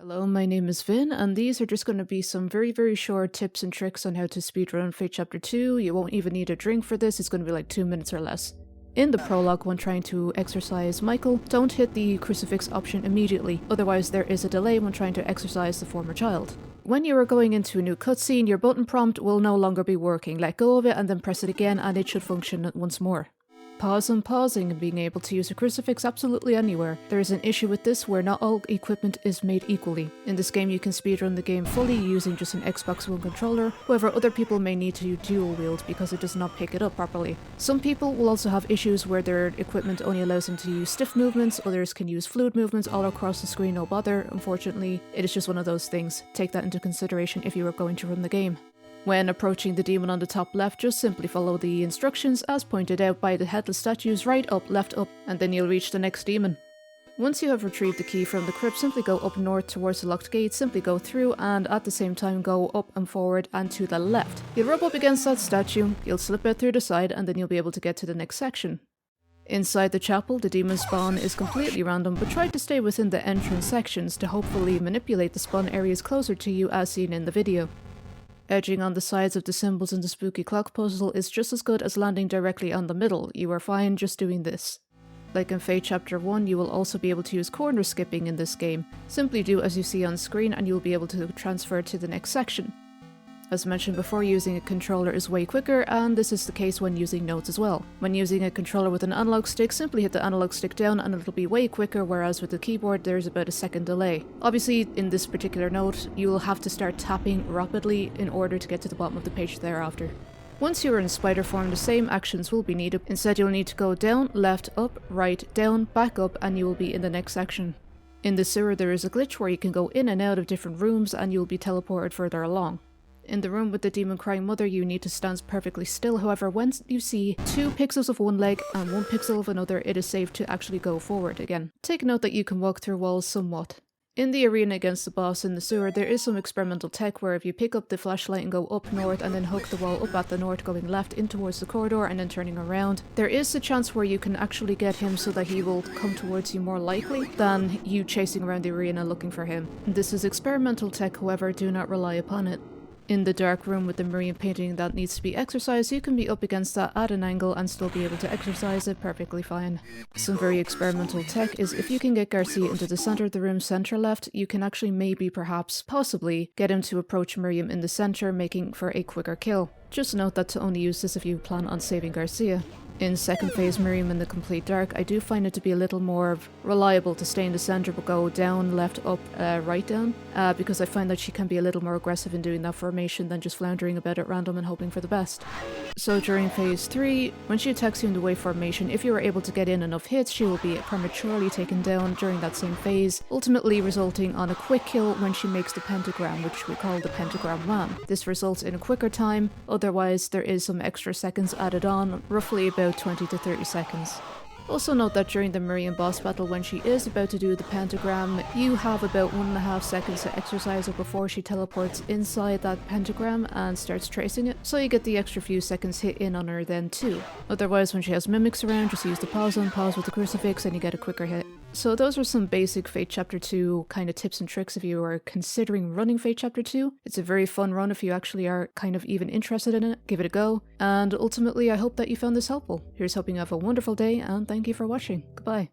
Hello, my name is Vin, and these are just going to be some very short tips and tricks on how to speedrun Fate Chapter 2. You won't even need a drink for this, it's going to be like 2 minutes or less. In the prologue, when trying to exorcise Michael, don't hit the Crucifix option immediately, otherwise there is a delay when trying to exorcise the former child. When you are going into a new cutscene, your button prompt will no longer be working. Let go of it and then press it again and it should function once more. Pause and pausing and being able to use a crucifix absolutely anywhere. There is an issue with this where not all equipment is made equally. In this game you can speedrun the game fully using just an Xbox One controller, however other people may need to dual wield because it does not pick it up properly. Some people will also have issues where their equipment only allows them to use stiff movements, others can use fluid movements all across the screen, no bother. Unfortunately, it is just one of those things. Take that into consideration if you are going to run the game. When approaching the demon on the top left, just simply follow the instructions as pointed out by the headless statues, right up, left up, and then you'll reach the next demon. Once you have retrieved the key from the crypt, simply go up north towards the locked gate, simply go through and at the same time go up and forward and to the left. You'll rub up against that statue, you'll slip out through the side and then you'll be able to get to the next section. Inside the chapel, the demon spawn is completely random, but try to stay within the entrance sections to hopefully manipulate the spawn areas closer to you as seen in the video. Edging on the sides of the symbols in the spooky clock puzzle is just as good as landing directly on the middle. You are fine just doing this. Like in Fate Chapter 1, you will also be able to use corner skipping in this game. Simply do as you see on screen and you'll be able to transfer to the next section. As mentioned before, using a controller is way quicker, and this is the case when using nodes as well. When using a controller with an analog stick, simply hit the analog stick down and it'll be way quicker, whereas with the keyboard there's about a second delay. Obviously, in this particular node, you will have to start tapping rapidly in order to get to the bottom of the page thereafter. Once you are in spider form, the same actions will be needed. Instead, you'll need to go down, left, up, right, down, back up, and you will be in the next section. In the sewer, there is a glitch where you can go in and out of different rooms and you'll be teleported further along. In the room with the demon crying mother, you need to stand perfectly still. However, when you see 2 pixels of one leg and 1 pixel of another, it is safe to actually go forward again. Take note that you can walk through walls somewhat. In the arena against the boss in the sewer, there is some experimental tech where if you pick up the flashlight and go up north and then hook the wall up at the north, going left in towards the corridor and then turning around, there is a chance where you can actually get him so that he will come towards you more likely than you chasing around the arena looking for him. This is experimental tech, however, do not rely upon it. In the dark room with the Marian painting that needs to be exorcised, you can be up against that at an angle and still be able to exorcise it perfectly fine. Some very experimental tech is if you can get Garcia into the center of the room center left, you can actually maybe possibly get him to approach Miriam in the center, making for a quicker kill. Just note that to only use this if you plan on saving Garcia. In second phase Miriam in the complete dark, I do find it to be a little more reliable to stay in the center but go down, left, up, right down, because I find that she can be a little more aggressive in doing that formation than just floundering about at random and hoping for the best. So during phase 3, when she attacks you in the wave formation, if you are able to get in enough hits, she will be prematurely taken down during that same phase, ultimately resulting on a quick kill when she makes the pentagram, which we call the pentagram ram. This results in a quicker time, otherwise there is some extra seconds added on, roughly about 20 to 30 seconds. Also note that during the Marian boss battle, when she is about to do the pentagram, you have about 1.5 seconds to exercise her before she teleports inside that pentagram and starts tracing it, so you get the extra few seconds hit in on her then too. Otherwise, when she has mimics around, just use the pause on pause with the crucifix and you get a quicker hit. So those are some basic Fate Chapter 2 kind of tips and tricks if you are considering running Fate Chapter 2. It's a very fun run if you actually are kind of even interested in it. Give it a go. And ultimately, I hope that you found this helpful. Here's hoping you have a wonderful day and thank you for watching. Goodbye.